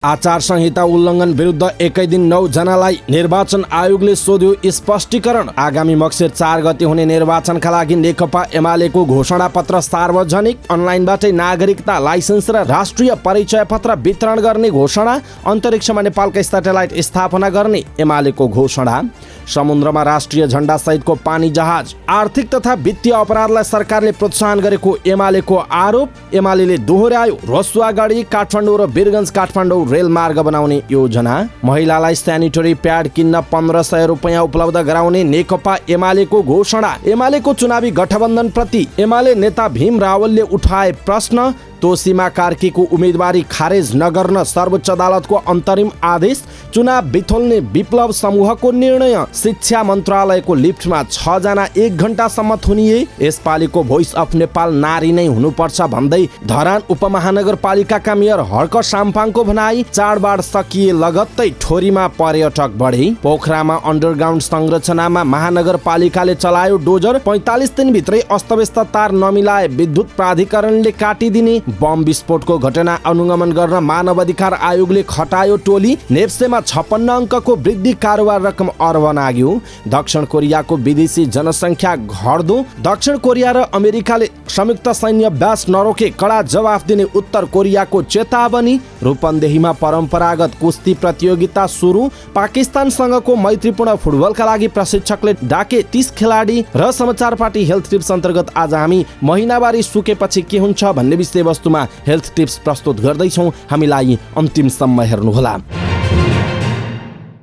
आचार संहिता उल्लङ्घन विरुद्ध एकै दिन 9 जनालाई निर्वाचन आयोगले सोध्यो स्पष्टीकरण। आगामी मक्सिर 4 गते हुने निर्वाचनका लागि नेकपा एमालेको घोषणा पत्र सार्वजनिक। अनलाइनबाटै नागरिकता लाइसेन्स र राष्ट्रिय परिचय पत्र वितरण गर्ने घोषणा। अन्तरिक्षमा नेपालकै स्याटेलाइट स्थापना गर्ने एमालेको घोषणा। समुद्रमा राष्ट्रिय झण्डा सहितको पानी जहाज। आर्थिक तथा वित्तीय अपराधलाई सरकारले प्रोत्साहन गरेको एमालेको आरोप। एमालेले दोहोर्यायो रसुवागढी काठमाडौँ र वीरगञ्ज काठमाडौँ रेलमार्ग बनाउने योजना। महिलालाई स्यानिटरी प्याड किन्न 1500 रुपैयाँ उपलब्ध गराउने नेकपा एमालेको घोषणा। एमालेको चुनावी गठबन्धन प्रति एमाले नेता भीम रावलले उठाए प्रश्न। तोसीमा कार्कीको उम्मेदवारी खारेज नगर्न सर्वोच्च अदालतको अन्तरिम आदेश। चुनाव बिथोल्ने विप्लव समूहको निर्णय। शिक्षा मन्त्रालयको लिफ्टमा 6 जना 1 घण्टासम्म थुनिए। यसपालिको भोइस अफ नेपाल नारी नै हुनुपर्छ भन्दै धरान उपमहानगरपालिकाका मेयर हर्क साम्पाङको भनाई। चाडबाड सकिए लगत्तै ठोरीमा पर्यटक बढे। पोखरामा अन्डरग्राउन्ड संरचनामा महानगरपालिकाले चलायो डोजर। 45 दिनभित्रै अस्तव्यस्त तार नमिलाए विद्युत प्राधिकरणले काटिदिने। बम विस्फोटको घटना अनुगमन गर्न मानव अधिकार आयोगले खटायो टोली। नेप्सेमा 56 अङ्कको वृद्धि कारोबार रकम अर्ब नाग्यो। दक्षिण कोरियाको विदेशी जनसङ्ख्या घट्दो। दक्षिण कोरिया र अमेरिकाले संयुक्त सैन्य अभ्यास नरोके कडा जवाफ दिने उत्तर कोरियाको चेतावनी। रूपन्देहीमा परम्परागत कुस्ती प्रतियोगिता सुरु। पाकिस्तानसँगको मैत्रीपूर्ण फुटबलका लागि प्रशिक्षकले डाके 30 खेलाडी। र समाचार पार्टी हेल्थ टिप्स अन्तर्गत आज हामी महिनावारी सुकेपछि के हुन्छ भन्ने विषयवस्तुमा हेल्थ टिप्स प्रस्तुत गर्दैछौँ। हामीलाई अन्तिमसम्म हेर्नुहोला।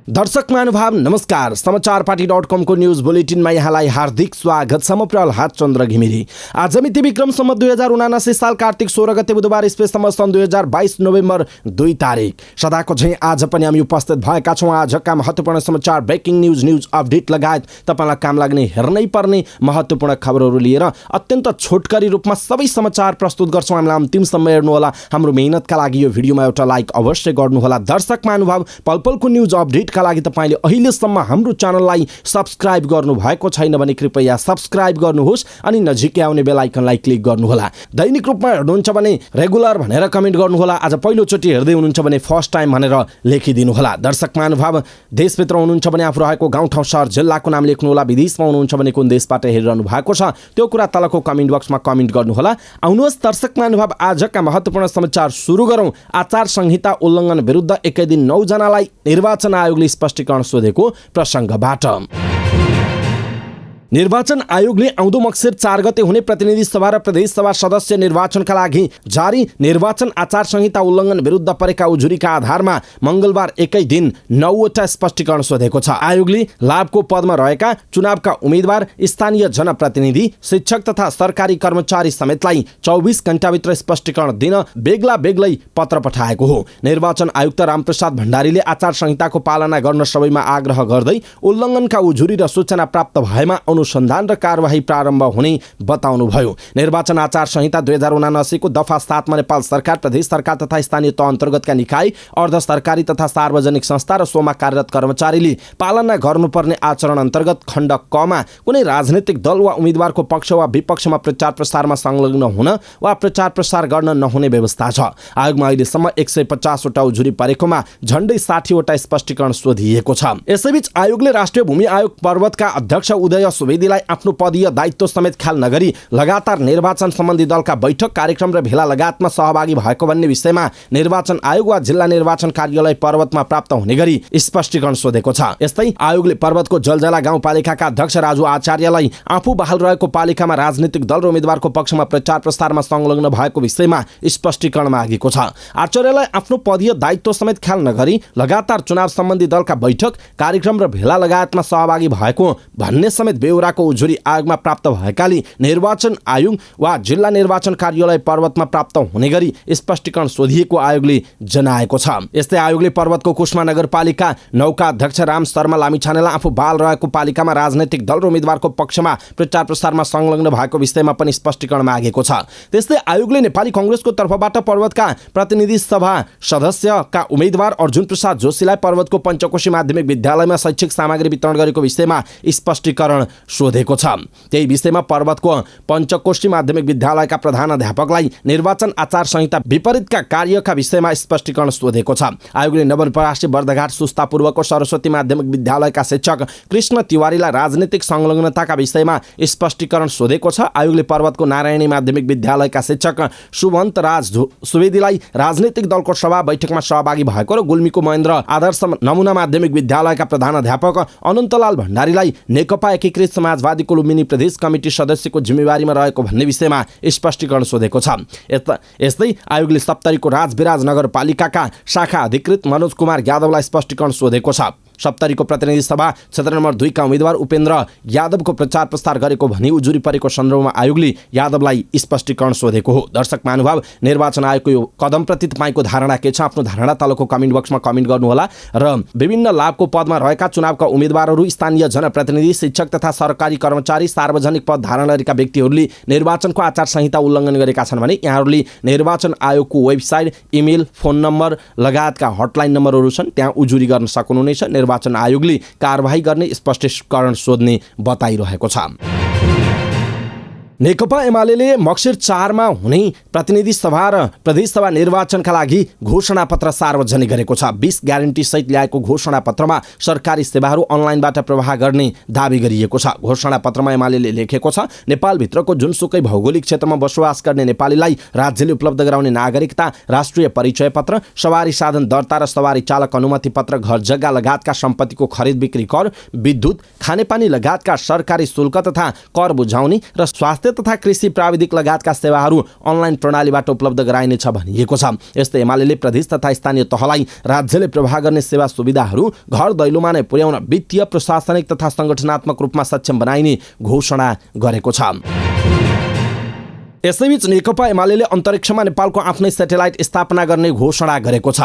दर्शक महानुभाव नमस्कार। समाचार पार्टी.com को न्यूज बुलेटिनमा यहाँलाई हार्दिक स्वागत छ। म प्रहलाद चन्द्र घिमिरे। आज मिति विक्रम सम्वत 2079 साल कार्तिक 16 गते बुधबार इस्वीसम्म सन् 2022 नोभेम्बर 2 तारिक। सदाको झैं आज पनि हामी उपस्थित भएका छौँ आजका महत्त्वपूर्ण समाचार, ब्रेकिङ न्यूज अपडेट लगायत तपाईलाई काम लाग्ने हेर्नै पर्ने महत्त्वपूर्ण खबरहरू लिएर अत्यन्त छोटकरी रूपमा सबै समाचार प्रस्तुत गर्छौँ। हामीलाई अन्तिमसम्म हेर्नुहोला। हाम्रो मेहनतका लागि यो भिडियोमा एउटा लाइक अवश्य गर्नुहोला। दर्शक महानुभाव, पलपलको न्यूज अपडेट का लागि तपाईले अहिलेसम्म हाम्रो च्यानललाई सब्स्क्राइब गर्नु भएको छैन भने कृपया सब्स्क्राइब गर्नुहोस् अनि नजिकै आउने बेल आइकनलाई क्लिक गर्नुहोला। दैनिक रूपमा हेर्नुहुन्छ भने रेगुलर भनेर कमेन्ट गर्नुहोला। आज पहिलोचोटि हेर्दै हुनुहुन्छ भने फर्स्ट टाइम भनेर लेखिदिनु होला। दर्शक महानुभाव, देशभित्र हुनुहुन्छ भने आफू रहेको गाउँ ठाउँ सहर जिल्लाको नाम लेख्नुहोला। विदेशमा हुनुहुन्छ भने कुन देशबाट हेरिरहनु भएको छ त्यो कुरा तलको कमेन्ट बक्समा कमेन्ट गर्नुहोला। आउनुहोस् दर्शक महानुभाव, आजका महत्त्वपूर्ण समाचार सुरु गरौँ। आचार संहिता उल्लङ्घन विरुद्ध एकै दिन 9 जनालाई निर्वाचन आयोगले स्पष्टीकरण सोधेको प्रसङ्गबाट। निर्वाचन आयोगले आउँदो मक्सिर 4 गते हुने प्रतिनिधि सभा र प्रदेश सभा सदस्य निर्वाचनका लागि जारी निर्वाचन आचार संहिता उल्लङ्घन विरुद्ध परेका उजुरीका आधारमा मंगलबार एकै दिन 9 वटा स्पष्टीकरण सोधेको छ। आयोगले लाभको पदमा रहेका चुनावका उम्मेदवार, स्थानीय जनप्रतिनिधि, शिक्षक तथा सरकारी कर्मचारी समेतलाई 24 घण्टाभित्र स्पष्टीकरण दिन बेग्ला बेग्लै पत्र पठाएको हो। निर्वाचन आयुक्त रामप्रसाद भण्डारीले आचार संहिताको पालना गर्न सबैमा आग्रह गर्दै उल्लङ्घनका उजुरी र सूचना प्राप्त भएमा अनुसन्धान र कारबाही प्रारम्भ हुने बताउनुभयो। निर्वाचन आचार संहिता 2079 को दफा 7 मा नेपाल सरकार, प्रदेश सरकार तथा स्थानीय तह अन्तर्गतका निकाय, अर्ध सरकारी तथा सार्वजनिक संस्था र सोमा कार्यरत कर्मचारीले पालना गर्नुपर्ने आचरण अन्तर्गत खण्ड क मा कुनै राजनीतिक दल वा उम्मेदवारको पक्ष वा विपक्षमा प्रचार प्रसारमा संलग्न हुन वा प्रचार प्रसार गर्न नहुने व्यवस्था छ। आयोगमा अहिलेसम्म 150 वटा उजुरी परेकोमा झण्डै 60 वटा स्पष्टीकरण सोधिएको छ। यसैबीच आयोगले राष्ट्रिय भूमि आयोग पर्वतका अध्यक्ष उदय सुवेदीलाई आफ्नो पदीय दायित्व समेत ख्याल नगरी लगातार निर्वाचन सम्बन्धी दलका बैठक, कार्यक्रम र भेला लगायतमा सहभागी भएको भन्ने विषयमा निर्वाचन आयोग वा जिल्ला निर्वाचन कार्यालय पर्वतमा प्राप्त हुने गरी स्पष्टीकरण सोधेको छ। यस्तै आयोगले पर्वतको जलजला गाउँपालिकाका अध्यक्ष राजु आचार्यलाई आफू बहाल रहेको पालिकामा राजनीतिक दल र उम्मेदवारको पक्षमा प्रचार प्रसारमा संलग्न भएको विषयमा स्पष्टीकरण मागेको छ। आचार्यलाई आफ्नो पदीय दायित्व समेत ख्याल नगरी लगातार चुनाव सम्बन्धी दलका बैठक, कार्यक्रम र भेला लगायतमा सहभागी भएको भन्ने समेत बेहोराको उजुरी आयोगमा प्राप्त भएकाले निर्वाचन आयोग वा जिल्ला निर्वाचन कार्यालय पर्वतमा प्राप्त हुने गरी स्पष्टीकरण सोधिएको आयोगले जनाएको छ। यस्तै आयोगले पर्वतको कुष्मा नगरपालिका 9 का अध्यक्ष राम शर्मा लामिछानेलाई आफू बाल रहेको पालिकामा राजनैतिक दल र उम्मेदवारको पक्षमा प्रचार प्रसारमा संलग्न भएको विषयमा पनि स्पष्टीकरण मागेको छ। त्यस्तै आयोगले नेपाली कांग्रेसको तर्फबाट पर्वतका प्रतिनिधि सभा सदस्यका उम्मेदवार अर्जुन प्रसाद जोशीलाई पर्वतको पञ्चकोशी माध्यमिक विद्यालयमा शैक्षिक सामग्री वितरण गरेको विषयमा स्पष्टीकरण सोधेको छ। त्यही विषयमा पर्वतको पञ्चकोशी माध्यमिक विद्यालयका प्रधानाध्यापकलाई निर्वाचन आचार संहिता विपरीतका कार्यका विषयमा स्पष्टीकरण सोधेको छ। आयोगले नवलपरासी बर्दघाट सुस्तापूर्वको सरस्वती माध्यमिक विद्यालयका शिक्षक कृष्ण तिवारीलाई राजनीतिक संलग्नताका विषयमा स्पष्टीकरण सोधेको छ। आयोगले पर्वतको नारायणी माध्यमिक विद्यालयका शिक्षक सुवन्त राज सुवेदीलाई राजनीतिक दलको सभा बैठकमा सहभागी भएको र गुल्मीको महेन्द्र आदर्श नमुना माध्यमिक विद्यालयका प्रधानाध्यापक अनन्तलाल भण्डारीलाई नेकपा एकीकृत समाजवादीको लुम्बिनी प्रदेश कमिटी सदस्यको जिम्मेवारीमा रहेको भन्ने विषयमा स्पष्टीकरण सोधेको छ। यस्तै आयोगले सप्तरीको राजविराज नगरपालिकाका शाखा अधिकृत मनोज कुमार यादवलाई स्पष्टीकरण सोधेको छ। सप्तरीको प्रतिनिधि सभा क्षेत्र नम्बर 2 का उम्मेद्वार उपेन्द्र यादवको प्रचार प्रसार गरेको भनी उजुरी परेको सन्दर्भमा आयोगले यादवलाई स्पष्टीकरण सोधेको हो। दर्शक महानुभाव, निर्वाचन आयोगको यो कदमप्रति तपाईँको धारणा के छ? आफ्नो धारणा तलको कमेन्ट बक्समा कमेन्ट गर्नुहोला। र विभिन्न लाभको पदमा रहेका चुनावका उम्मेद्वारहरू, स्थानीय जनप्रतिनिधि, शिक्षक तथा सरकारी कर्मचारी, सार्वजनिक पद धारण गरेका व्यक्तिहरूले निर्वाचनको आचार संहिता उल्लङ्घन गरेका छन् भने यहाँहरूले निर्वाचन आयोगको वेबसाइट, इमेल, फोन नम्बर लगायतका हटलाइन नम्बरहरू छन्, त्यहाँ उजुरी गर्न सक्नुहुनेछ। निर्वाचन आयोगले कारबाही गर्ने, स्पष्टीकरण सोध्ने बताइरहेको छ। नेकपा एमाले मक्सिर 4 मा हुने प्रतिनिधि सभा र प्रदेश सभा निर्वाचनका लागि घोषणापत्र सार्वजनिक गरेको छ। 20 ग्यारेन्टी सहित ल्याएको घोषणापत्रमा सरकारी सेवाहरू अनलाइनबाट प्रवाह गर्ने दाबी गरिएको छ। घोषणापत्रमा एमाले लेखेको छ, नेपालभित्रको जुनसुकै भौगोलिक क्षेत्रमा बसोबास गर्ने नेपालीलाई राज्यले उपलब्ध गराउने नागरिकता, राष्ट्रिय परिचय पत्र, सवारी साधन दर्ता र सवारी चालक अनुमति पत्र, घर जग्गा लगायतका सम्पत्तिको खरिद बिक्री कर, विद्युत, खानेपानी लगायतका सरकारी शुल्क तथा कर बुझाउने र स्वास्थ्य तथा कृषि प्राविधिक लगायतका सेवाहरू अनलाइन प्रणालीबाट उपलब्ध गराइनेछ भनिएको छ। यस्तै एमाले प्रदेश तथा स्थानीय तहलाई राज्यले प्रवाह गर्ने सेवा सुविधाहरू घर दैलोमा नै पुर्याउन वित्तीय, प्रशासनिक तथा संगठनात्मक रूपमा सक्षम बनाइने घोषणा गरेको छ। यसैबीच नेकपा एमाले अन्तरिक्षमा नेपालको आफ्नै सेटेलाइट स्थापना गर्ने घोषणा गरेको छ।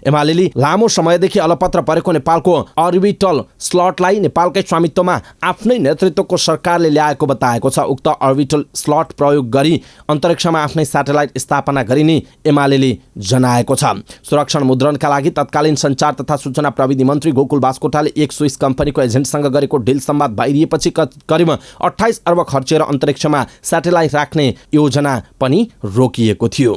एमाले लामो समयदेखि अलपत्र परेको नेपालको अर्बिटल स्लटलाई नेपालकै स्वामित्वमा आफ्नै नेतृत्वको सरकारले ल्याएको बताएको छ। उक्त अर्बिटल स्लट प्रयोग गरी अन्तरिक्षमा आफ्नै सेटेलाइट स्थापना गरिने एमाले जनाएको छ। सुरक्षण मुद्रणका लागि तत्कालीन सञ्चार तथा सूचना प्रविधि मन्त्री गोकुल बास्कोटाले एक स्विस कम्पनीको एजेन्टसँग गरेको डिल संवाद बाहिरिएपछि करिब 28 अर्ब खर्चेर अन्तरिक्षमा सेटेलाइट राख्ने योजना पनि रोकिएको थियो।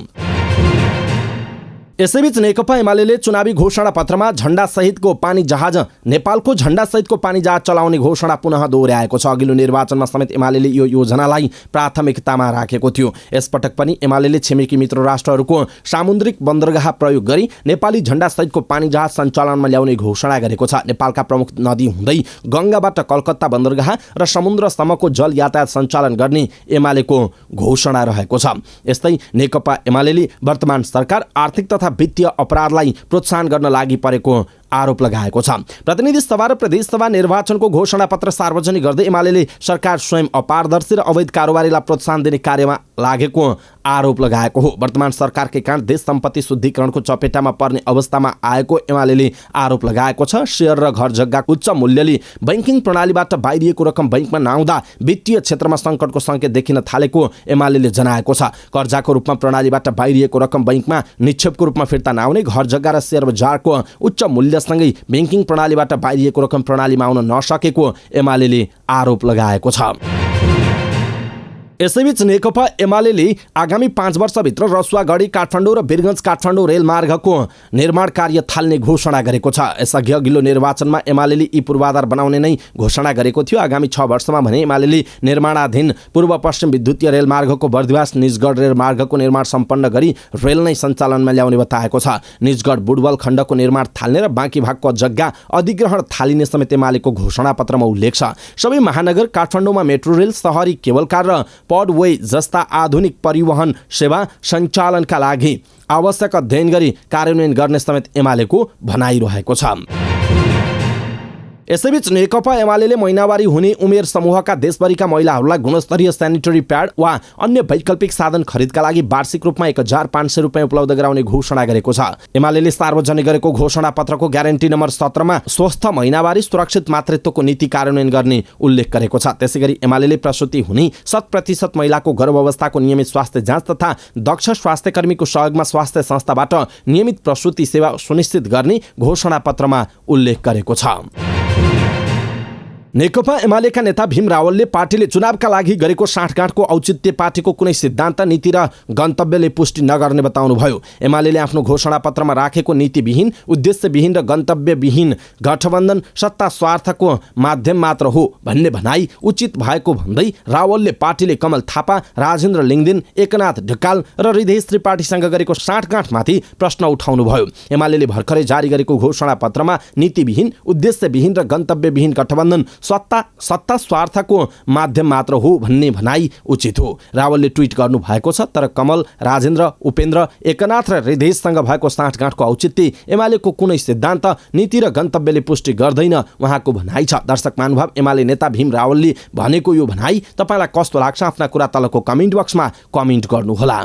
यसैबीच नेकपा एमाले चुनावी घोषणा पत्रमा झण्डा सहितको पानी जहाज, नेपालको झण्डा सहितको पानी जहाज चलाउने घोषणा पुनः दोहोर्याएको छ। अघिल्लो निर्वाचनमा समेत एमाले यो योजनालाई प्राथमिकतामा राखेको थियो। यसपटक पनि एमाले छिमेकी मित्र राष्ट्रहरूको सामुद्रिक बन्दरगाह प्रयोग गरी नेपाली झण्डा सहितको पानी जहाज सञ्चालनमा ल्याउने घोषणा गरेको छ। नेपालका प्रमुख नदी हुँदै गङ्गाबाट कलकत्ता बन्दरगाह र समुद्रसम्मको जल यातायात सञ्चालन गर्ने एमालेको घोषणा रहेको छ। यस्तै नेकपा एमाले वर्तमान सरकार आर्थिक तथा वित्तीय अपराधलाई प्रोत्साहन गर्न लागि परेको आरोप लगाएको छ। प्रतिनिधि सभा र प्रदेश सभा निर्वाचनको घोषणा पत्र सार्वजनिक गर्दै एमाले सरकार स्वयं अपारदर्शी र अवैध कारोबारीलाई प्रोत्साहन दिने कार्यमा लागेको आरोप लगाएको हो। वर्तमान सरकारकै कारण देश सम्पत्ति शुद्धिकरणको चपेटामा पर्ने अवस्थामा आएको एमाले आरोप लगाएको छ। शेयर र घर जग्गाको उच्च मूल्यले बैंकिङ प्रणालीबाट बाहिरिएको रकम बैंकमा नआउँदा वित्तीय क्षेत्रमा सङ्कटको सङ्केत देखिन थालेको एमाले जनाएको छ। कर्जाको रूपमा प्रणालीबाट बाहिरिएको रकम बैंकमा निक्षेपको रूपमा फिर्ता नआउने, घर जग्गा र शेयर बजारको उच्च मूल्यसँगै बैंकिङ प्रणालीबाट बाहिरिएको रकम प्रणालीमा आउन नसकेको एमाले आरोप लगाएको छ। यसैबीच नेकपा एमाले आगामी 5 वर्षभित्र रसुवागढी काठमाडौँ र वीरगञ्ज काठमाडौँ रेलमार्गको निर्माण कार्य थाल्ने घोषणा गरेको छ। यसअघि अघिल्लो निर्वाचनमा एमाले यी पूर्वाधार बनाउने नै घोषणा गरेको थियो। आगामी 6 वर्षमा भने एमाले निर्माणाधीन पूर्व पश्चिम विद्युतीय रेलमार्गको बर्दिवास निजगढ रेलमार्गको निर्माण सम्पन्न गरी रेल नै सञ्चालनमा ल्याउने बताएको छ। निजगढ बुडवल खण्डको निर्माण थाल्ने र बाँकी भागको जग्गा अधिग्रहण थालिने समेत एमालेको घोषणापत्रमा उल्लेख छ। सबै महानगर काठमाडौँमा मेट्रो रेल, सहरी केबल कार र पडवे जस्ता आधुनिक परिवहन सेवा सञ्चालनका लागि आवश्यक अध्ययन गरी कार्यान्वयन गर्ने समेत एमालेको भनाइरहेको छ। यसैबीच नेकपा एमाले महिनावारी हुने उमेर समूहका देशभरिका महिलाहरूलाई गुणस्तरीय सेनिटरी प्याड वा अन्य वैकल्पिक साधन खरिदका लागि वार्षिक रूपमा 1500 रुपियाँ उपलब्ध गराउने घोषणा गरेको छ। एमाले सार्वजनिक गरेको घोषणा पत्रको ग्यारेन्टी नम्बर 17 मा स्वस्थ महिनावारी सुरक्षित मातृत्वको नीति कार्यान्वयन गर्ने उल्लेख गरेको छ। त्यसैगरी एमाले प्रसुति हुने 100% महिलाको गर्भावस्थाको नियमित स्वास्थ्य जाँच तथा दक्ष स्वास्थ्य कर्मीको सहयोगमा स्वास्थ्य संस्थाबाट नियमित प्रसुति सेवा सुनिश्चित गर्ने घोषणा पत्रमा उल्लेख गरेको छ। नेकपा एमालेका नेता भीम रावलले पार्टीले चुनावका लागि गरेको साँठगाँठको औचित्य पार्टीको कुनै सिद्धान्त, नीति र गन्तव्यले पुष्टि नगर्ने बताउनुभयो। एमालेले आफ्नो घोषणापत्रमा राखेको नीतिविहीन, उद्देश्यविहीन र गन्तव्यविहीन गठबन्धन सत्ता स्वार्थको माध्यम मात्र हो भन्ने भनाई उचित भएको भन्दै रावलले पार्टीले कमल थापा, राजेन्द्र लिङ्गदेन, एकनाथ ढकाल र हृदय त्रिपाठीसँग गरेको साँठगाँठमाथि प्रश्न उठाउनुभयो। एमालेले भर्खरै जारी गरेको घोषणापत्रमा नीतिविहीन, उद्देश्यविहीन र गन्तव्यविहीन गठबन्धन सत्ता स्वार्थको माध्यम मात्र हो भन्ने भनाई उचित हो। रावलले ट्विट गर्नु भएको छ, तर कमल, राजेन्द्र, उपेन्द्र, एकनाथ र हृदयसँग भएको साँठगाँठको औचित्य एमालेको कुनै सिद्धान्त, नीति र गन्तव्यले पुष्टि गर्दैन उहाँको भनाइ छ। दर्शक महानुभाव, एमाले नेता भीम रावलले भनेको यो भनाइ तपाईँलाई कस्तो लाग्छ? आफ्ना कुरा तलको कमेन्ट बक्समा कमेन्ट गर्नुहोला।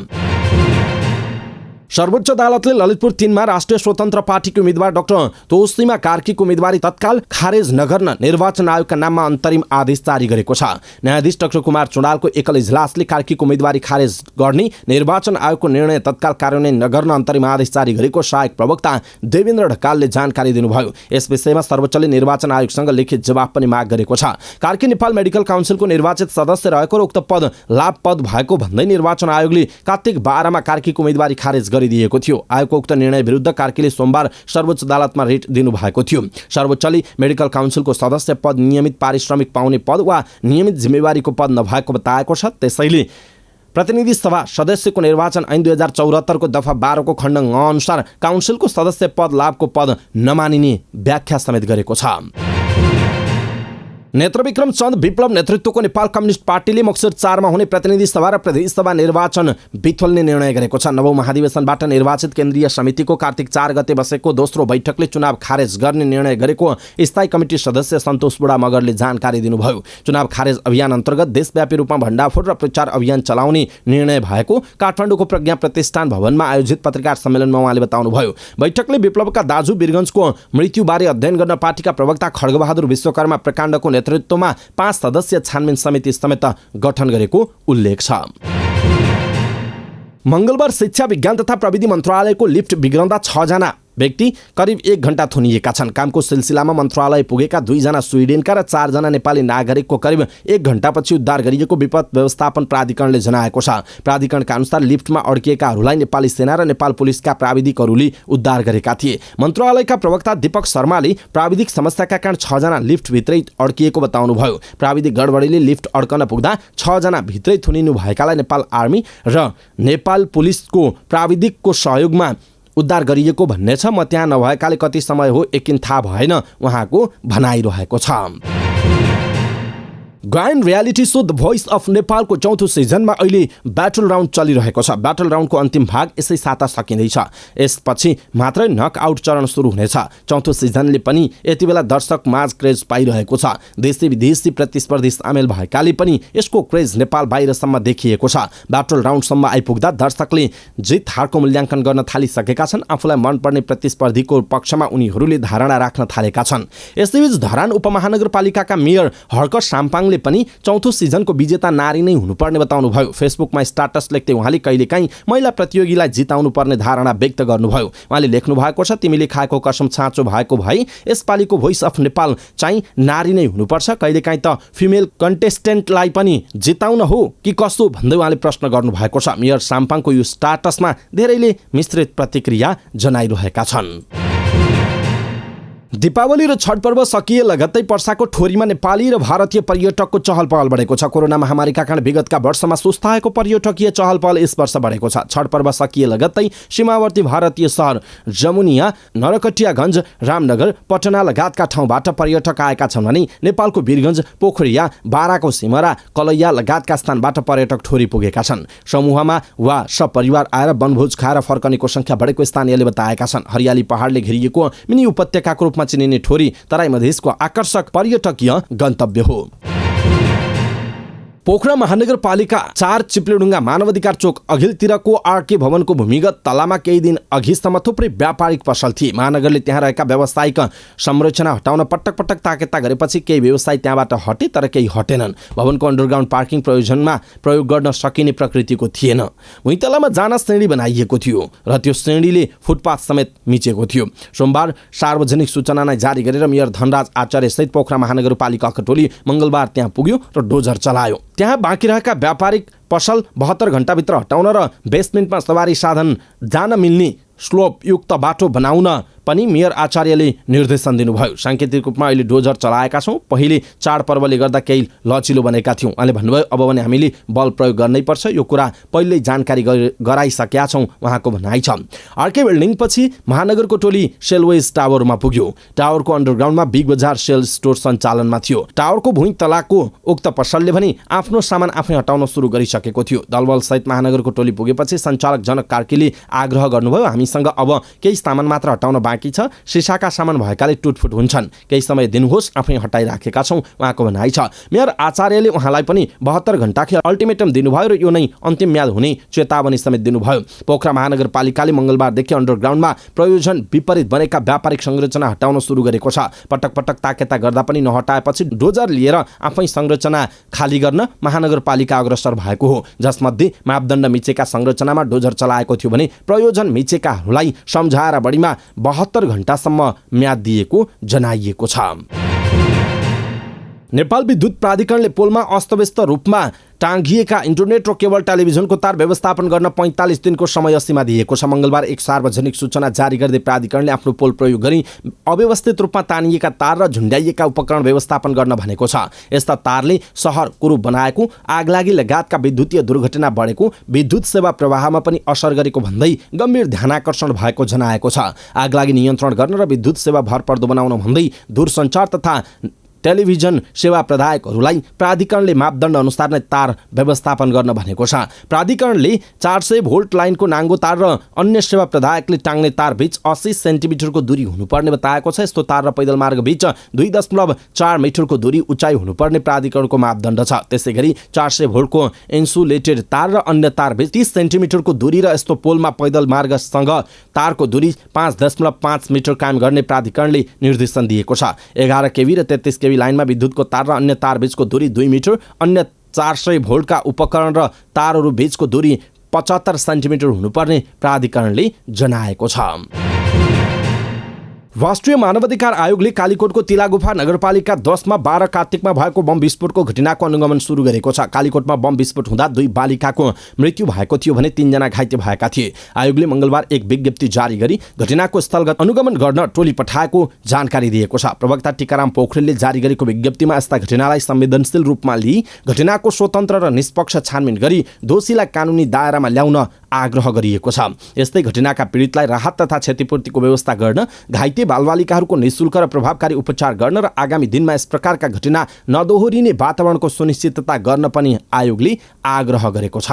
सर्वोच्च अदालतले ललितपुर 3 मा राष्ट्रिय स्वतन्त्र पार्टीको उम्मेद्वार डाक्टर तोसीमा कार्कीको उम्मेदवारी तत्काल खारेज नगर्न निर्वाचन आयोगका नाममा अन्तरिम आदेश जारी गरेको छ। न्यायाधीश डाक्टर कुमार चुडालको एकल इजलासले कार्कीको उम्मेदवारी खारेज गर्ने निर्वाचन आयोगको निर्णय तत्काल कार्यान्वयन नगर्न अन्तरिम आदेश जारी गरेको सहायक प्रवक्ता देवेन्द्र ढकालले जानकारी दिनुभयो। यस विषयमा सर्वोच्चले निर्वाचन आयोगसँग लिखित जवाफ पनि माग गरेको छ। कार्की नेपाल मेडिकल काउन्सिलको निर्वाचित सदस्य रहेको र उक्त पद लाभ पद भएको भन्दै निर्वाचन आयोगले कार्तिक 12 मा कार्कीको उम्मेदवारी खारेज दिएको थियो। आयोगको उक्त निर्णय विरुद्ध कार्कीले सोमबार सर्वोच्च अदालतमा रिट दिनुभएको थियो। सर्वोच्चले मेडिकल काउन्सिलको सदस्य पद नियमित पारिश्रमिक पाउने पद वा नियमित जिम्मेवारीको पद नभएको बताएको छ। त्यसैले प्रतिनिधि सभा सदस्यको निर्वाचन ऐन 2074 को दफा 12 को खण्ड ङ अनुसार काउन्सिलको सदस्य पद लाभको पद नमानिने व्याख्या समेत गरेको छ। नेत्रविक्रम चन्द विप्लव नेतृत्वको नेपाल कम्युनिस्ट पार्टीले मक्सिर 4 मा हुने प्रतिनिधि सभा र प्रदेश सभा निर्वाचन बिथोल्ने निर्णय गरेको छ। नवौं महाधिवेशनबाट निर्वाचित केन्द्रीय समितिको कार्तिक 4 गते बसेको दोस्रो बैठकले चुनाव खारेज गर्ने निर्णय गरेको स्थायी कमिटी सदस्य सन्तोष बुढा मगरले जानकारी दिनुभयो। चुनाव खारेज अभियान अन्तर्गत देशव्यापी रूपमा भण्डाफोड र प्रचार अभियान चलाउने निर्णय भएको काठमाडौँको प्रज्ञा प्रतिष्ठान भवनमा आयोजित पत्रकार सम्मेलनमा उहाँले बताउनुभयो। बैठकले विप्लवका दाजु वीरगञ्जको मृत्युबारे अध्ययन गर्न पार्टीका प्रवक्ता खड्गबहादुर विश्वकर्मा प्रकाण्डको नेतृत्वमा 5 सदस्यीय छानबिन समिति समेत गठन गरेको उल्लेख छ। मंगलबार शिक्षा विज्ञान तथा प्रविधि मन्त्रालयको लिफ्ट बिग्रँदा 6 जना व्यक्ति करिब 1 घण्टा थुनिएका छन्। कामको सिलसिलामा मन्त्रालय पुगेका 2 जना स्विडेनका र 4 जना नेपाली नागरिकको करिब 1 घण्टापछि उद्धार गरिएको विपद व्यवस्थापन प्राधिकरणले जनाएको छ। प्राधिकरणका अनुसार लिफ्टमा अड्किएकाहरूलाई नेपाली सेना र नेपाल पुलिसका प्राविधिकहरूले उद्धार गरेका थिए। मन्त्रालयका प्रवक्ता दीपक शर्माले प्राविधिक समस्याका कारण 6 जना लिफ्टभित्रै अड्किएको बताउनुभयो। प्राविधिक गडबडीले लिफ्ट अड्कन पुग्दा 6 जना भित्रै थुनिनु भएकालाई नेपाल आर्मी र नेपाल पुलिसको प्राविधिकको सहयोगमा उद्धार गरिएको भन्ने छ। म त्यहाँ नभएकाले कति समय हो एकिन थाहा भएन उहाँको भनाइरहेको छ। गायन reality so the voice of नेपालको 4थो सिजनमा अहिले ब्याटल राउन्ड चलिरहेको छ। ब्याटल राउन्डको अन्तिम भाग यसै साता सकिँदैछ। यसपछि मात्रै नकआउट चरण सुरु हुनेछ। 4थो सिजनले पनि यति बेला दर्शक माझ क्रेज पाइरहेको छ। देशी विदेशी प्रतिस्पर्धी सामेल भएकाले पनि यसको क्रेज नेपाल बाहिरसम्म देखिएको छ। ब्याटल राउन्डसम्म आइपुग्दा दर्शकले जित हारको मूल्याङ्कन गर्न थालिसकेका छन्। आफूलाई मनपर्ने प्रतिस्पर्धीको पक्षमा उनीहरूले धारणा राख्न थालेका छन्। यसैबीच धरान उपमहानगरपालिकाका मेयर हर्क साम्पाङले पनि 4थो सिजनको विजेता नारी नै हुनुपर्ने बताउनुभयो। फेसबुकमा स्ट्याटस लेख्दै उहाँले कहिलेकाहीँ महिला प्रतियोगीलाई जिताउनु पर्ने धारणा व्यक्त गर्नुभयो। उहाँले लेख्नु भएको छ, तिमीले खाएको कसम छाँचो भएको भए यसपालिको भोइस अफ नेपाल चाहिँ नारी नै हुनुपर्छ। कहिलेकाहीँ त फिमेल कन्टेस्टेन्टलाई पनि जिताउन हो कि कसो भन्दै उहाँले प्रश्न गर्नु भएको छ। मेयर साम्पाङको यो स्ट्याटसमा धेरैले मिश्रित प्रतिक्रिया जनाइरहेका छन्। दीपावली र छठ पर्व सकिए लगत्तै पर्साको ठोरीमा नेपाली र भारतीय पर्यटकको चहल पहल बढेको छ। कोरोना महामारीका कारण विगतका वर्षमा सुस्ताएको पर्यटकीय चहल पहल यस वर्ष बढेको छ। छठ पर्व सकिए लगत्तै सीमावर्ती भारतीय सहर जमुनिया, नरकटियागञ्ज, रामनगर, पटना लगायतका ठाउँबाट पर्यटक आएका छन् भने नेपालको वीरगञ्ज, पोखरिया, बाराको सिमरा, कलैया लगायतका स्थानबाट पर्यटक ठोरी पुगेका छन्। समूहमा वा सपरिवार आएर वनभोज खाएर फर्कनेको संख्या बढेको स्थानीयले बताएका छन्। हरियाली पहाडले घेरिएको मिनी उपत्यकाको रूपमा चिनिने ठोरी तराई मधेसको आकर्षक पर्यटकीय गन्तव्य हो। पोखरा महानगरपालिका 4 चिप्लेढुङ्गा मानवाधिकार चोक अघिल्तिरको आरके भवनको भूमिगत तलामा केही दिन अघिसम्म थुप्रै व्यापारिक पसल थिए। महानगरले त्यहाँ रहेका व्यावसायिक संरचना हटाउन पटक पटक ताकेता गरेपछि केही व्यवसायी त्यहाँबाट हटे, तर केही हटेनन्। भवनको अन्डरग्राउन्ड पार्किङ प्रयोजनमा प्रयोग गर्न सकिने प्रकृतिको थिएन। भुइँतलामा जान श्रेणी बनाइएको थियो र त्यो श्रेणीले फुटपाथ समेत मिचेको थियो। सोमबार सार्वजनिक सूचनालाई जारी गरेर मेयर धनराज आचार्य सहित पोखरा महानगरपालिकाको टोली मंगलबार त्यहाँ पुग्यो र डोजर चलायो। त्यहाँ बाँकी रहेका व्यापारिक पसल 72 घण्टाभित्र हटाउन र बेसमेन्टमा सवारी साधन जान मिल्ने स्लोप युक्त बाटो बनाउन पनि मेयर आचार्यले निर्देशन दिनुभयो। सांकेतिक रूपमा अहिले डोजर चलाएका छौँ। पहिले चाडपर्वले गर्दा केही लचिलो बनेका थियौँ। उहाँले भन्नुभयो अब भने हामीले बल प्रयोग गर्नै पर्छ, यो कुरा पहिल्यै जानकारी गराइसकेका छौँ उहाँको भनाइ छ। आरके बिल्डिङ पछि महानगरको टोली सेलवेज टावरमा पुग्यो। टावरको अन्डरग्राउन्डमा बिग बजार सेल स्टोर सञ्चालनमा थियो। टावरको भुइँ तलाको उक्त पसलले भने आफ्नो सामान आफै हटाउन सुरु गरिसकेको थियो। दलबल सहित महानगरको टोली पुगेपछि सञ्चालक जनक कार्कीले आग्रह गर्नुभयो, हामीसँग अब केही सामान मात्र हटाउन बाँकी छ, सिसाका सामान भएकाले टुटफुट हुन्छन्, केही समय दिनुहोस्, आफै हटाइराखेका छौँ उहाँको भनाइ छ। मेयर आचार्यले उहाँलाई पनि 72 घण्टाकै अल्टिमेटम दिनुभयो र यो नै अन्तिम म्याद हुने चेतावनी समेत दिनुभयो। पोखरा महानगरपालिकाले मंगलबारदेखि अन्डरग्राउन्डमा प्रयोजन विपरीत बनेका व्यापारिक संरचना हटाउन सुरु गरेको छ। पटक पटक ताकेता गर्दा पनि नहटाएपछि डोजर लिएर आफै संरचना खाली गर्न महानगरपालिका अग्रसर भएको हो। जसमध्ये मापदण्ड मिचेका संरचनामा डोजर चलाएको थियो भने प्रयोजन मिचेकाहरूलाई सम्झाएर बढीमा 72 घण्टासम्म म्याद दिएको जनाइएको छ। नेपाल विद्युत प्राधिकरणले पोलमा अस्तव्यस्त रूपमा टाँगिएका इन्टरनेट र केबल टेलिभिजनको तार व्यवस्थापन गर्न 45 दिनको समय सीमा दिएको छ। मंगलबार एक सार्वजनिक सूचना जारी गर्दै प्राधिकरणले आफ्नो पोल प्रयोग गरी अव्यवस्थित रूपमा तानिएका तार र झुन्ड्याइएका उपकरण व्यवस्थापन गर्न भनेको छ। यस्ता तारले सहर कुरूप बनाएको, आगलागी लगायतका विद्युतीय दुर्घटना बढेको, विद्युत सेवा प्रवाहमा पनि असर गरेको भन्दै गम्भीर ध्यानाकर्षण भएको जनाएको छ। आगलागी नियन्त्रण गर्न र विद्युत सेवा भरपर्दो बनाउन भन्दै दूरसञ्चार तथा टेलिभिजन सेवा प्रदायकहरूलाई प्राधिकरणले मापदण्ड अनुसार नै तार व्यवस्थापन गर्न भनेको छ। प्राधिकरणले 400 भोल्ट लाइनको नाङ्गो तार र अन्य सेवा प्रदायकले टाङ्ने तार बीच 80 सेन्टिमिटरको दूरी हुनुपर्ने बताएको छ। यस्तो तार र पैदल मार्ग बीच 2.4 मिटरको दूरी उचाइ हुनुपर्ने प्राधिकरणको मापदण्ड छ। त्यसैगरी 400 भोल्टको इन्सुलेटेड तार र अन्य तार बीच 30 सेन्टिमिटरको दूरी र यस्तो पोलमा पैदल मार्गसँग तारको दूरी 5.5 मिटर कायम गर्ने प्राधिकरणले निर्देशन दिएको छ। 11 केबी र 33 केबी लाइनमा विद्युतको तार र अन्य तार बीचको दूरी 2 मिटर, अन्य 400 भोल्टका उपकरण र तारहरू बीचको दूरी 75 सेन्टिमिटर हुनुपर्ने प्राधिकरणले जनाएको छ। राष्ट्रिय मानवाधिकार आयोगले कालीकोटको तिलागुफा नगरपालिका 10 मा 12 कार्तिकमा भएको बम विस्फोटको घटनाको अनुगमन सुरु गरेको छ। कालीकोटमा बम विस्फोट हुँदा 2 बालिकाको मृत्यु भएको थियो भने 3 जना घाइते भएका थिए। आयोगले मंगलबार एक विज्ञप्ति जारी गरी घटनाको स्थलगत अनुगमन गर्न टोली पठाएको जानकारी दिएको छ। प्रवक्ता टिकाराम पोखरेलले जारी गरेको विज्ञप्तिमा यस्ता घटनालाई संवेदनशील रूपमा लिई घटनाको स्वतन्त्र र निष्पक्ष छानबिन गरी दोषीलाई कानुनी दायरामा ल्याउन आग्रह गरिएको छ। यस्तै घटनाका पीडितलाई राहत तथा क्षतिपूर्तिको व्यवस्था गर्न, घाइते बालबालिकाहरूको निःशुल्क र प्रभावकारी उपचार गर्न र आगामी दिनमा यस प्रकारका घटना नदोहोरिने वातावरणको सुनिश्चितता गर्न पनि आयोगले आग्रह गरेको छ।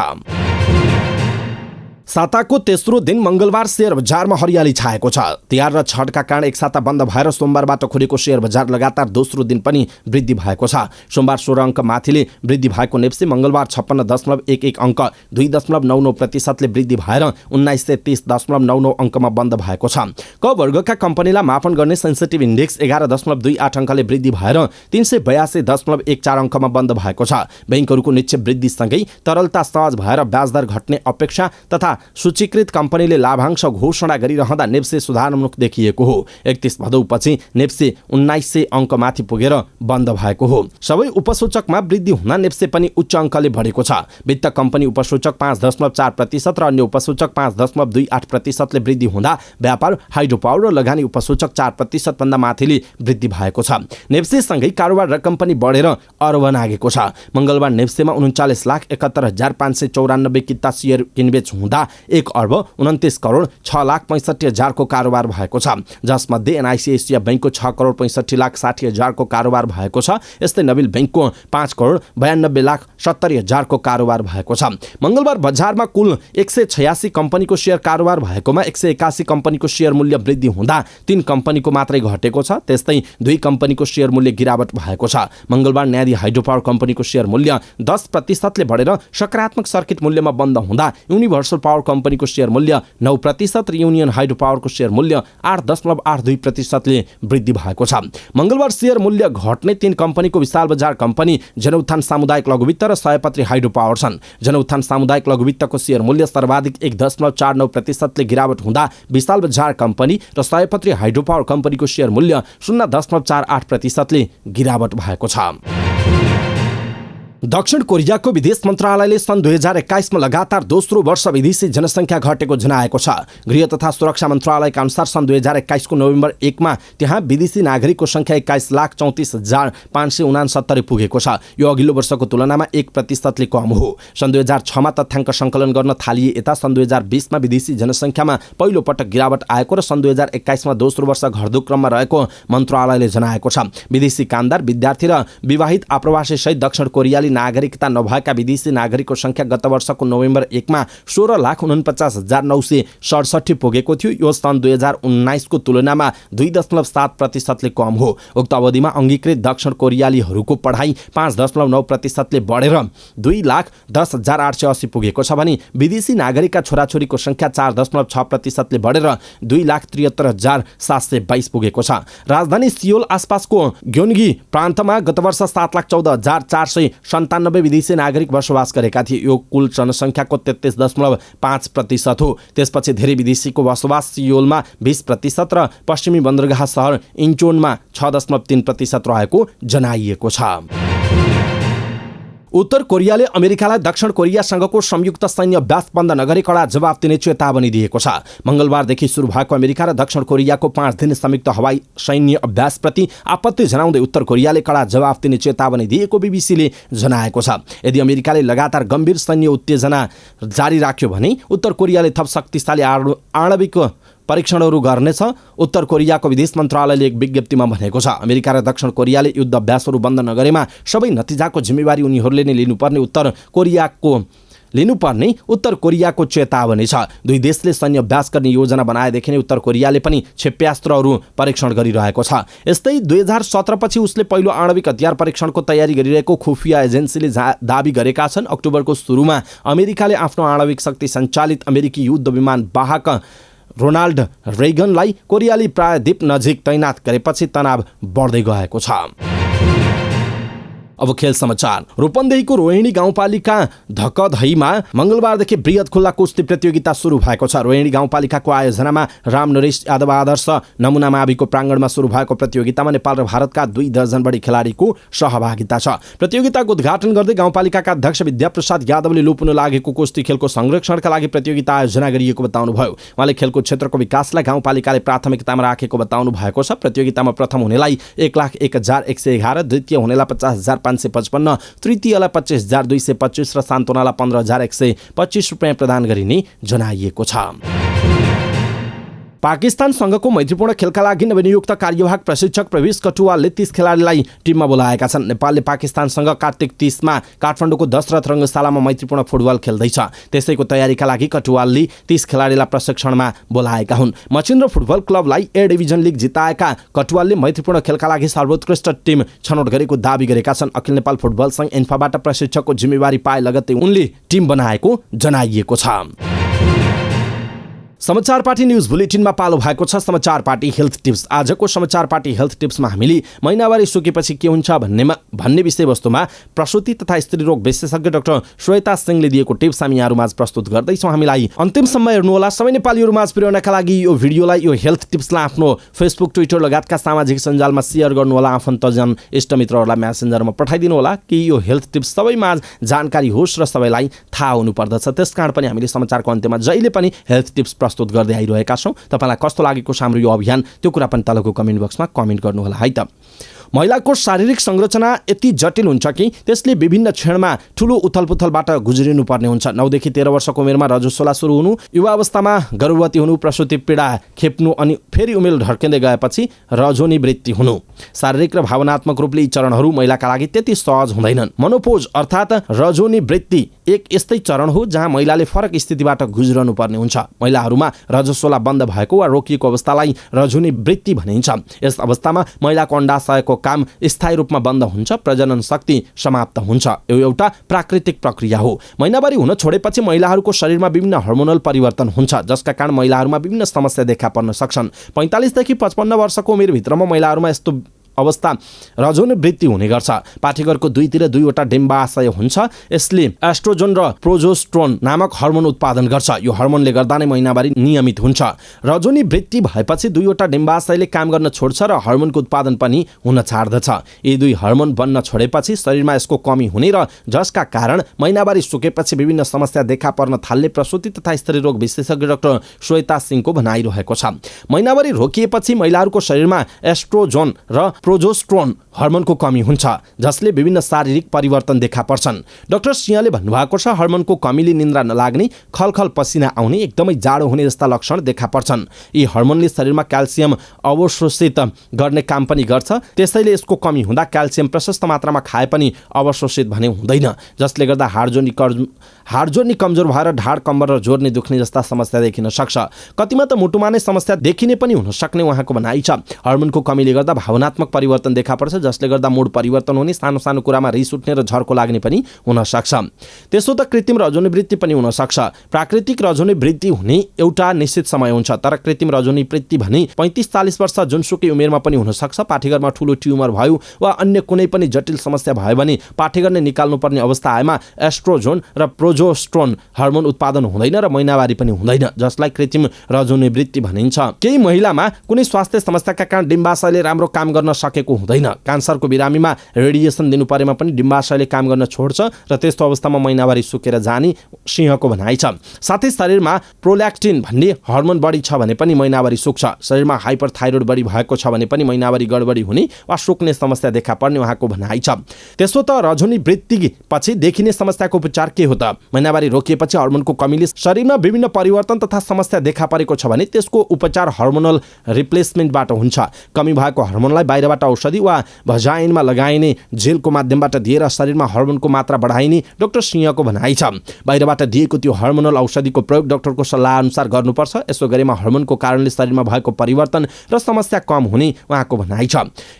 साताको तेस्रो दिन मंगलबार शेयर बजारमा हरियाली छाएको छ। तिहार र छठका कारण एक साता बन्द भएर सोमबारबाट खुलेको शेयर बजार लगातार दोस्रो दिन पनि वृद्धि भएको छ। सोमबार 16 अङ्क माथिले वृद्धि भएको नेप्से मंगलबार 56.11 अङ्क 2.99% वृद्धि भएर 1930.99 अङ्कमा बन्द भएको छ। क वर्गका कम्पनीलाई मापन गर्ने सेन्सिटिभ इन्डेक्स 11.28 अङ्कले वृद्धि भएर 382.14 अङ्कमा बन्द भएको छ। बैंकहरूको निक्षेप वृद्धिसँगै तरलता सहज भएर ब्याजदर घट्ने अपेक्षा तथा सूचीकृत कम्पनीले लाभांश घोषणा गरिरहँदा नेप्से सुधारमुख देखिएको हो। 31 भदौपछि नेप्से 1900 अङ्कमाथि पुगेर बन्द भएको हो। सबै उपसूचकमा वृद्धि हुँदा नेप्से पनि उच्च अङ्कले बढेको छ। वित्त कम्पनी उपसूचक 5.4% र अन्य उपसूचक 5.28% वृद्धि हुँदा व्यापार, हाइड्रो पावर र लगानी उपसूचक 4% भन्दा माथिले वृद्धि भएको छ। नेप्सेसँगै कारोबार रकम पनि बढेर अर्ब नागेको छ। मंगलबार नेप्सेमा 39,71,594 किता शेयर किनबेच हुँदा 1 अर्ब 29 करोड 6 लाख 65 हजारको कारोबार भएको छ, जसमध्ये एनआइसी एसिया बैंकको 6 करोड 65 लाख 60 हजारको कारोबार भएको छ। यस्तै नबिल बैंकको 5 करोड 92 लाख 70 हजारको कारोबार भएको छ। मंगलबार बजारमा कुल 186 कम्पनीको शेयर कारोबार भएकोमा 181 कम्पनीको शेयर मूल्य वृद्धि हुँदा 3 कम्पनीको मात्रै घटेको छ। त्यस्तै 2 कम्पनीको शेयर मूल्य गिरावट भएको छ। मंगलबार न्यादी हाइड्रोपावर कम्पनीको शेयर मूल्य 10% ले बढेर सकारात्मक सर्किट मूल्यमा बन्द हुँदा युनिभर्सल पावर कम्पनीको शेयर मूल्य 9% र युनियन हाइड्रोपावरको शेयर मूल्य 8.82% ले वृद्धि भएको छ। मंगलबार शेयर मूल्य घट्ने 3 कम्पनीको विशाल बजार कम्पनी, जनउत्थान सामुदायिक लघुवित्त र सयपत्री हाइड्रोपावर छन्। जनउत्थान सामुदायिक लघुवित्तको शेयर मूल्य सर्वाधिक 1.49% ले गिरावट हुँदा विशाल बजार कम्पनी र सयपत्री हाइड्रोपावर कम्पनीको शेयर मूल्य 0.48% ले गिरावट भएको छ। दक्षिण कोरियाको विदेश मन्त्रालयले सन् 2021 मा लगातार दोस्रो वर्ष विदेशी जनसङ्ख्या घटेको जनाएको छ। गृह तथा सुरक्षा मन्त्रालयका अनुसार सन् 2021 को नोभेम्बर 1 मा त्यहाँ विदेशी नागरिकको संख्या 21,34,569 पुगेको छ। यो अघिल्लो वर्षको तुलनामा 1% ले कम हो। सन् 2006 मा तथ्याङ्क सङ्कलन गर्न थालिए यता सन् 2020 मा विदेशी जनसङ्ख्यामा पहिलो पटक गिरावट आएको र सन् 2021 मा दोस्रो वर्ष घट्दो क्रममा रहेको मन्त्रालयले जनाएको छ। विदेशी कामदार, विद्यार्थी र विवाहित आप्रवासी सहित दक्षिण कोरियाली नागरिकता नभएका विदेशी नागरिकको संख्या गत वर्षको नोभेम्बर 1 मा 16,49,967 पुगेको थियो। यो सन् 2019 को तुलनामा 2.7% ले कम हो। उक्त अवधिमा अङ्गीकृत दक्षिण कोरियालीहरूको पढाइ 5.9% ले बढेर 2,10,880 पुगेको छ भने विदेशी नागरिकका छोराछोरीको संख्या 4.6% ले बढेर 2,73,722 पुगेको छ। राजधानी सियोल आसपासको ग्योन्गी प्रान्तमा गत वर्ष 7,14,497 विदेशी नागरिक बसोबास गरेका थिए। यो कुल जनसङ्ख्याको 33.5% हो। त्यसपछि धेरै विदेशीको बसोबास सियोलमा 20% र पश्चिमी बन्दरगाह सहर इन्चोनमा 6.3% रहेको जनाइएको छ। उत्तर कोरियाले अमेरिकालाई दक्षिण कोरियासँगको संयुक्त सैन्य अभ्यास बन्द नगरी कडा जवाफ दिने चेतावनी दिएको छ। मंगलबारदेखि सुरु भएको अमेरिका र दक्षिण कोरियाको 5 दिन संयुक्त हवाई सैन्य अभ्यासप्रति आपत्ति जनाउँदै उत्तर कोरियाले कडा जवाफ दिने चेतावनी दिएको बीबीसीले जनाएको छ। यदि अमेरिकाले लगातार गम्भीर सैन्य उत्तेजना जारी राख्यो भने उत्तर कोरियाले थप शक्तिशाली आणविक परीक्षणहरू गर्नेछ। उत्तर कोरियाको विदेश मन्त्रालयले एक विज्ञप्तिमा भनेको छ, अमेरिका र दक्षिण कोरियाले युद्ध अभ्यासहरू बन्द नगरेमा सबै नतिजाको जिम्मेवारी उनीहरूले नै लिनुपर्ने उत्तर कोरियाको चेतावनी छ। दुई देशले सैन्य अभ्यास गर्ने योजना बनाएदेखि नै उत्तर कोरियाले पनि क्षेप्यास्त्रहरू परीक्षण गरिरहेको छ। यस्तै 2017 पछि उसले पहिलो आणविक हतियार परीक्षणको तयारी गरिरहेको खुफिया एजेन्सीले दाबी गरेका छन्। अक्टोबरको सुरुमा अमेरिकाले आफ्नो आणविक शक्ति सञ्चालित अमेरिकी युद्ध विमान वाहक रोनाल्ड रेगनलाई कोरियाली प्रायद्वीप नजिक तैनात गरेपछि तनाव बढ्दै गएको छ। अब खेल समाचार। रूपन्देहीको रोहिणी गाउँपालिका धकधहीमा मंगलबारदेखि बृहत खुल्ला कुस्ती प्रतियोगिता सुरु भएको छ। रोहिणी गाउँपालिकाको आयोजनामा राम नरेश यादव आदर्श नमुना माविको प्राङ्गणमा सुरु भएको प्रतियोगितामा नेपाल र भारतका 2 दर्जन बढी खेलाडीको सहभागिता छ। प्रतियोगिताको उद्घाटन गर्दै गाउँपालिकाका अध्यक्ष विद्याप्रसाद यादवले लोपुन लागेको कुस्ती खेलको संरक्षणका लागि प्रतियोगिता आयोजना गरिएको बताउनुभयो। उहाँले खेलको क्षेत्रको विकासलाई गाउँपालिकाले प्राथमिकतामा राखेको बताउनु भएको छ। प्रतियोगितामा प्रथम हुनेलाई 1,01,111, द्वितीय हुनेलाई 50,555, तृतीयलाई 25,225 र सान्तोनालाई 15,125 रुपियाँ प्रदान गरिने जनाइएको छ। पाकिस्तानसँगको मैत्रीपूर्ण खेलका लागि नवनियुक्त कार्यवाहक प्रशिक्षक प्रवेश कटुवालले 30 खेलाडीलाई टिममा बोलाएका छन्। नेपालले पाकिस्तानसँग कार्तिक 30 मा काठमाडौँको दशरथ रङ्गशालामा मैत्रीपूर्ण फुटबल खेल्दैछ। त्यसैको तयारीका लागि कटुवालले 30 खेलाडीलाई प्रशिक्षणमा बोलाएका हुन्। मचिन्द्र फुटबल क्लबलाई ए डिभिजन लिग जिताएका कटुवालले मैत्रीपूर्ण खेलका लागि सर्वोत्कृष्ट टिम छनौट गरेको दाबी गरेका छन्। अखिल नेपाल फुटबल संघ एन्फाबाट प्रशिक्षकको जिम्मेवारी पाए लगत्तै उनले टिम बनाएको जनाइएको छ। समाचार पार्टी न्यूज बुलेटिनमा पालो भएको छ समाचार पार्टी हेल्थ टिप्स। आजको समाचार पार्टी हेल्थ टिप्समा हामीले महिनावारी सकेपछि के हुन्छ भन्ने विषयवस्तुमा प्रसूति तथा स्त्रीरोग विशेषज्ञ डाक्टर श्वेता सिंहले दिएको टिप्स हामी यहाँहरुमाझ प्रस्तुत गर्दैछौँ। हामीलाई अन्तिमसम्म हेर्नुहोला। सबै नेपालीहरुमाझ पुर्याउनका लागि यो भिडियोलाई, यो हेल्थ टिप्सलाई आफ्नो फेसबुक, ट्विटर लगायतका सामाजिक सञ्जालमा सेयर गर्नुहोला। आफन्तजन, इष्टमित्रहरूलाई मेसेन्जरमा पठाइदिनु होला कि यो हेल्थ टिप्स सबैमाझ जानकारी होस् र सबैलाई थाहा हुनुपर्दछ। त्यसकारण पनि हामीले समाचारको अन्त्यमा जहिले पनि हेल्थ टिप्स प्रस्तुत गर्दै आइरहेका छौँ। तपाईँलाई कस्तो लागेको छ हाम्रो यो अभियान त्यो कुरा पनि तलको कमेन्ट बक्समा कमेन्ट गर्नुहोला है त। महिलाको शारीरिक संरचना यति जटिल हुन्छ कि त्यसले विभिन्न क्षणमा ठुलो उथलपुथलबाट गुज्रिनुपर्ने हुन्छ। 9 देखि 13 वर्षको उमेरमा रजस्वला सुरु हुनु, युवा अवस्थामा गर्भवती हुनु, प्रसुति पीडा खेप्नु अनि फेरि उमेर ढर्किँदै गएपछि रजोनी वृत्ति हुनु। शारीरिक र भावनात्मक रूपले यी चरणहरू महिलाका लागि त्यति सहज हुँदैनन्। मनोपोज अर्थात् रजोनी वृत्ति एक यस्तै चरण हो जहाँ महिलाले फरक स्थितिबाट गुज्रनु पर्ने हुन्छ। महिलाहरूमा रजस्वला बन्द भएको वा रोकिएको अवस्थालाई रजोनी वृत्ति भनिन्छ। यस अवस्थामा महिलाको अण्डाशयको काम स्थायी रूपमा बन्द हुन्छ, प्रजनन शक्ति समाप्त हुन्छ। यो एउटा प्राकृतिक प्रक्रिया हो। महिनावारी हुन छोडेपछि महिलाहरूको शरीरमा विभिन्न हार्मोनल परिवर्तन हुन्छ, जसका कारण महिलाहरूमा विभिन्न समस्या देखा पर्न सक्छन्। 45 देखि 55 वर्षको उमेरभित्रमा महिलाहरूमा यस्तो अवस्था रजोनी वृत्ति हुने गर्छ। पाठेघरको दुईतिर दुईवटा डिम्बाशय हुन्छ। यसले एस्ट्रोजन र प्रोजेस्टेरोन नामक हार्मोन उत्पादन गर्छ। यो हार्मोनले गर्दा नै महिनावारी नियमित हुन्छ। रजोनी वृत्ति भएपछि दुईवटा डिम्बाशयले काम गर्न छोड्छ र हार्मोनको उत्पादन पनि हुन छाड्दछ। यी दुई हार्मोन बन्न छोडेपछि शरीरमा यसको कमी हुने र जसका कारण महिनावारी सकेपछि विभिन्न समस्या देखा पर्न थाल्ने प्रसुति तथा स्त्री रोग विशेषज्ञ डाक्टर श्वेता सिंहको भनाइरहेको छ। महिनावारी रोकिएपछि महिलाहरूको शरीरमा एस्ट्रोजन र प्रोजेस्टेरोन हार्मोनको कमी हुन्छ, जसले विभिन्न शारीरिक परिवर्तन देखा पर्छन्। डाक्टर सिंहले भन्नुभएको छ, हार्मोनको कमीले निन्द्रा नलाग्ने, खलखल पसिना आउने, एकदमै जाडो हुने जस्ता लक्षण देखा पर्छन्। यी हार्मोनले शरीरमा क्याल्सियम अवशोषित गर्ने काम पनि गर्छ। त्यसैले यसको कमी हुँदा क्याल्सियम प्रशस्त मात्रामा खाए पनि अवशोषित भने हुँदैन, जसले गर्दा हाडजोर्नी कमजोर भएर ढाड कम्बर र जोर्नी दुख्ने जस्ता समस्या देखिन सक्छ। कतिमा त मुटुमा नै समस्या देखिने पनि हुन सक्ने उहाँको भनाइ छ। हार्मोनको कमीले गर्दा भावनात्मक परिवर्तन देखा पर्छ, जसले गर्दा मुड परिवर्तन हुने, सानो सानो कुरामा रिस उठ्ने र झर्को लाग्ने पनि हुन सक्छ। त्यसो त कृत्रिम रजोनी वृत्ति पनि हुन सक्छ। प्राकृतिक रजोनी वृत्ति हुने एउटा निश्चित समय हुन्छ, तर कृत्रिम रजोनी वृत्ति भने 35-40 वर्ष जुनसुकै उमेरमा पनि हुन सक्छ। पाठेघरमा ठुलो ट्युमर भयो वा अन्य कुनै पनि जटिल समस्या भयो भने पाठेघर नै निकाल्नुपर्ने अवस्था आएमा एस्ट्रोजन र प्रोजेस्टेरोन हार्मोन उत्पादन हुँदैन र महिनावारी पनि हुँदैन, जसलाई कृत्रिम रजोनी वृत्ति भनिन्छ। केही महिलामा कुनै स्वास्थ्य समस्याका कारण डिम्बाशयले राम्रो काम गर्न सकेको हुँदैन। क्यान्सरको बिरामीमा रेडिएसन दिनु परेमा पनि डिम्बाशयले काम गर्न छोड्छ र त्यस्तो अवस्थामा महिनावारी सुकेर जाने सिंहको भनाइ छ। साथै शरीरमा प्रोल्याक्टिन भन्ने हार्मोन बढी छ भने पनि महिनावारी सुक्छ। शरीरमा हाइपरथाइरोइड बढी भएको छ भने पनि महिनावारी गडबडी हुने वा सुक्ने समस्या देखा पर्ने उहाँको भनाइ छ। त्यसो त रजोनी वृत्ति पछि देखिने समस्याको उपचार के हो त? महिनावारी रोकिएपछि हार्मोनको कमीले शरीरमा विभिन्न परिवर्तन तथा समस्या देखा परेको छ भने त्यसको उपचार हार्मोनल रिप्लेसमेन्टबाट हुन्छ। कमी भएको हार्मोनलाई बाहिरबाट औषधि वा भजाइनमा लगाइने जेलको माध्यमबाट दिएर शरीरमा हार्मोनको मात्रा बढाइने डाक्टर सिंहको भनाइ छ। बाहिरबाट दिएको त्यो हार्मोनल औषधिको प्रयोग डाक्टरको सल्लाह अनुसार गर्नुपर्छ। यसो गरेमा हार्मोनको कारणले शरीरमा भएको परिवर्तन र समस्या कम हुने उहाँको भनाइ छ।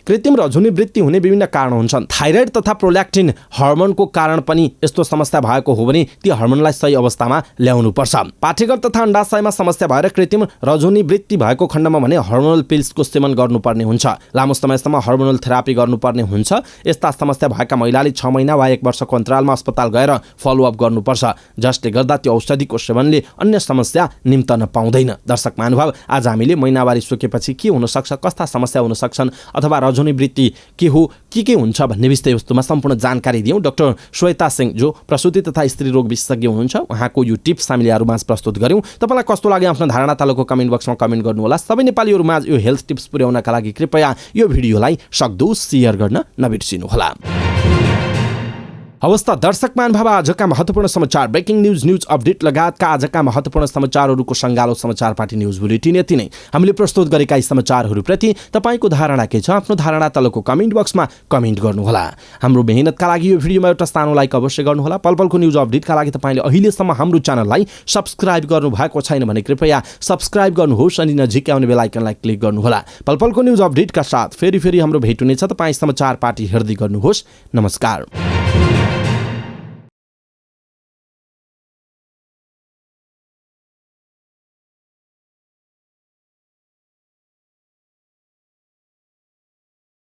कृत्रिम रजोनी वृत्ति हुने विभिन्न कारण हुन्छन्। थाइरोइड तथा प्रोल्याक्टिन हार्मोनको कारण पनि यस्तो समस्या भएको हो भने ती हार्मोनलाई सही अवस्थामा ल्याउनु पर्छ। पाठेघर तथा अण्डाशयमा समस्या भएर कृत्रिम रजोनी वृत्ति भएको खण्डमा भने हार्मोनल पिल्सको सेवन गर्नुपर्ने हुन्छ। लामो समयसम्म हार्मोनल थेरापी गर्नुपर्ने हुन्छ। यस्ता समस्या भएका महिलाले 6 महिना वा 1 वर्षको अन्तरालमा अस्पताल गएर फलोअप गर्नुपर्छ, जसले गर्दा त्यो औषधिको सेवनले अन्य समस्या निम्तन पाउँदैन। दर्शक महानुभाव, आज हामीले महिनावारी सकेपछि के हुन सक्छ, कस्ता समस्या हुन सक्छन् अथवा रजोनी वृत्ति के हो, के हुन्छ भन्ने विषयवस्तुमा सम्पूर्ण जानकारी दियौँ। डाक्टर श्वेता सिंह जो प्रसुति तथा स्त्री रोग विशेषज्ञ हुनुहुन्छ, उहाँको यो टिप्स हामीले यहाँहरुमाझ प्रस्तुत गर्यौँ। तपाईलाई कस्तो लाग्यो आफ्नो धारणा तलको कमेन्ट बक्समा कमेन्ट गर्नुहोला। सबै नेपालीहरुमाझ यो हेल्थ टिप्स पुर्याउनका लागि कृपया यो भिडियोलाई सक्दो शेयर गर्न नबिर्सिनुहोला। हवस् त दर्शक महानुभाव, आजका महत्त्वपूर्ण समाचार, ब्रेकिङ न्यूज अपडेट लगायतका आजका महत्त्वपूर्ण समाचारहरूको सङ्गालो समाचार पार्टी न्यूज बुलेटिन यति नै। हामीले प्रस्तुत गरेका यी समाचारहरूप्रति तपाईको धारणा के छ? आफ्नो धारणा तलको कमेन्ट बक्समा कमेन्ट गर्नुहोला। हाम्रो मेहनतका लागि यो भिडियोमा एउटा सानो लाइक अवश्य गर्नुहोला। पलपलको न्यूज अपडेटका लागि तपाईले अहिलेसम्म हाम्रो च्यानललाई सब्स्क्राइब गर्नु भएको छैन भने कृपया सब्स्क्राइब गर्नुहोस् अनि नजिकै आउने बेल आइकनलाई क्लिक गर्नुहोला। पलपलको न्यूज अपडेटका साथ फेरि हाम्रो भेट हुनेछ। तपाई समाचार पार्टी हेर्दै गर्नुहोस्। नमस्कार।